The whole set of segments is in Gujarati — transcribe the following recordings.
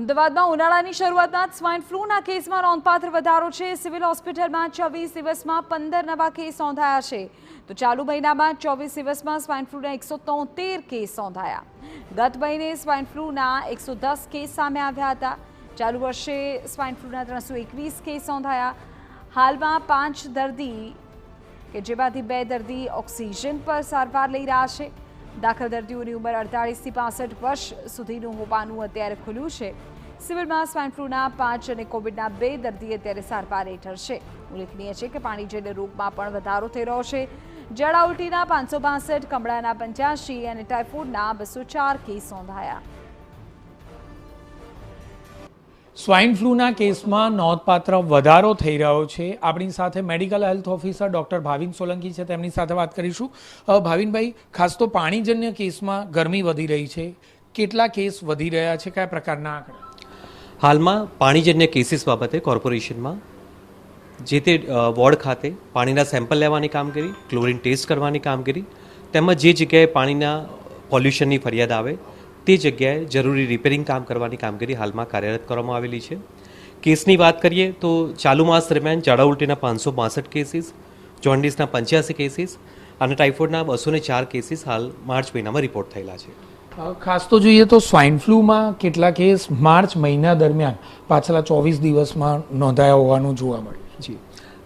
અમદાવાદમાં ઉનાળાની શરૂઆતમાં જ સ્વાઇન ફ્લૂના કેસમાં નોંધપાત્ર વધારો છે। સિવિલ હોસ્પિટલમાં 24 દિવસમાં 15 નવા કેસ નોંધાયા છે, તો ચાલુ મહિનામાં 24 દિવસમાં સ્વાઇન ફ્લૂના 173 કેસ નોંધાયા। ગત મહિને સ્વાઇન ફ્લૂના 110 કેસ સામે આવ્યા હતા। ચાલુ વર્ષે સ્વાઇન ફ્લૂના 321 કેસ નોંધાયા। હાલમાં 5 દર્દી કે જેમાંથી 2 દર્દી ઓક્સિજન પર સારવાર લઈ રહ્યા છે। દાખલ દર્દીઓની ઉંમર 48 થી 65 વર્ષ સુધીનું હોવાનું અત્યારે ખુલ્યું છે। સિવિલમાં સ્વાઇન ફ્લૂના 5 અને કોવિડના 2 દર્દી અત્યારે સારવાર હેઠળ છે। ઉલ્લેખનીય છે કે પાણીજન્ય રોગમાં પણ વધારો થઈ રહ્યો છે। ઝાડા ઉલટીના 562, કમળાના 85 અને ટાઇફોઇડના 204 કેસ નોંધાયા। સ્વાઇન ફ્લૂના કેસમાં નોંધપાત્ર વધારો થઈ રહ્યો છે। આપણી સાથે medical health officer doctor Bhavin Solanki છે, તેમની સાથે વાત કરીશું। ભાવિનભાઈ, ખાસ તો પાણીજન્ય કેસમાં ગરમી વધી રહી છે, કેટલા કેસ વધી રહ્યા છે, કયા પ્રકારના આંકડા? હાલમાં પાણીજન્ય કેસીસ બાબતે કોર્પોરેશનમાં જે તે વોર્ડ ખાતે પાણીના સેમ્પલ લેવાની કામગીરી, ક્લોરીન ટેસ્ટ કરવાની કામગીરી, તેમજ જે જગ્યાએ પાણીના પોલ્યુશનની ફરિયાદ આવે તે જગ્યાએ જરૂરી રિપેરિંગ કામ કરવાની કામગીરી હાલમાં કાર્યરત કરવામાં આવેલી છે। કેસની વાત કરીએ તો ચાલુ માસ દરમિયાન ઝાડા ઉલટીના 562 કેસીસ, જોન્ડિસના 85 કેસીસ અને ટાઇફોઇડના 204 કેસીસ હાલ માર્ચ મહિનામાં રિપોર્ટ થયેલા છે। ખાસ તો જોઈએ તો સ્વાઇન ફ્લૂમાં કેટલા કેસ માર્ચ મહિના દરમિયાન પાછલા 24 દિવસમાં નોંધાયા હોવાનું જોવા મળ્યું? જી,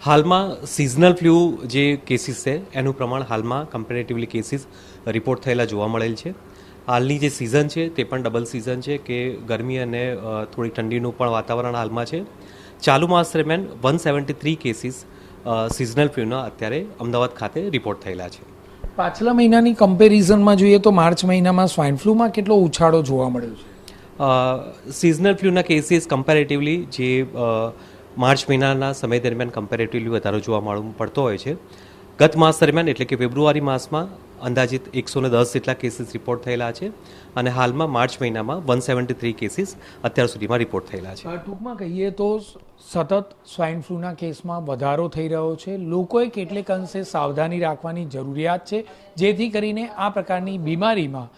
હાલમાં સિઝનલ ફ્લૂ જે કેસીસ છે એનું પ્રમાણ હાલમાં કમ્પેરેટિવલી કેસીસ રિપોર્ટ થયેલા જોવા મળેલ છે। હાલની જે સિઝન છે તે પણ ડબલ સિઝન છે કે ગરમી અને થોડી ઠંડીનું પણ વાતાવરણ હાલમાં છે। ચાલુ માસ દરમિયાન 173 કેસીસ સિઝનલ ફ્લૂના અત્યારે અમદાવાદ ખાતે રિપોર્ટ થયેલા છે। પાછલા મહિનાની કમ્પેરિઝનમાં જોઈએ તો માર્ચ મહિનામાં સ્વાઇન ફ્લૂમાં કેટલો ઉછાળો જોવા મળ્યો છે? સિઝનલ ફ્લૂના કેસીસ કમ્પેરેટિવલી જે માર્ચ મહિનાના સમય દરમિયાન કમ્પેરેટિવલી વધારો જોવા પડતો હોય છે। ગત માસ દરમિયાન એટલે કે ફેબ્રુઆરી માસમાં અંદાજિત 110 જેટલા કેસીસ રિપોર્ટ થયેલા છે અને હાલમાં માર્ચ મહિનામાં 173 કેસીસ અત્યાર સુધીમાં રિપોર્ટ થયેલા છે। ટૂંકમાં કહીએ તો સતત સ્વાઇન ફ્લૂના કેસમાં વધારો થઈ રહ્યો છે। લોકોએ કેટલેક અંશે સાવધાની રાખવાની જરૂરિયાત છે, જેથી કરીને આ પ્રકારની બીમારીમાં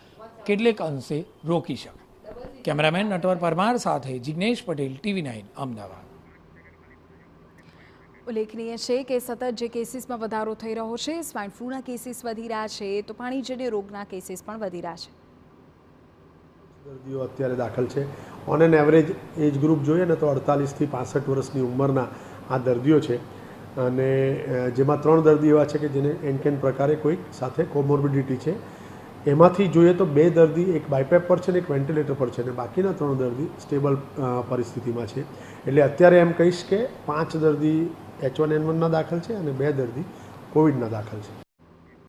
કેટલેક અંશે રોકી શકાય। કેમેરામેન નટવર પરમાર સાથે જિગ્નેશ પટેલ, TV9 અમદાવાદ। ઉલ્લેખનીય છે કે સતત જે કેસીસમાં વધારો થઈ રહ્યો છે, સ્વાઇન ફ્લૂના કેસીસ વધી રહ્યા છે, તો પાણીજન્ય રોગના કેસીસ પણ વધી રહ્યા છે। દર્દીઓ અત્યારે દાખલ છે। On an average age group જોઈએ ને તો 48 થી 65 વર્ષની ઉંમરના આ દર્દીઓ છે અને જેમાં 3 દર્દી એવા છે કે જેને એનકેન પ્રકારે કોઈક સાથે કોમોર્બિડિટી છે। એમાંથી જોઈએ તો 2 દર્દી એક બાયપેપ પર છે ને એક વેન્ટિલેટર પર છે અને બાકીના 3 દર્દી સ્ટેબલ પરિસ્થિતિમાં છે। એટલે અત્યારે એમ કહીશ કે 5 દર્દી H1N1ના દાખલ છે અને 2 દર્દી કોવિડના દાખલ છે।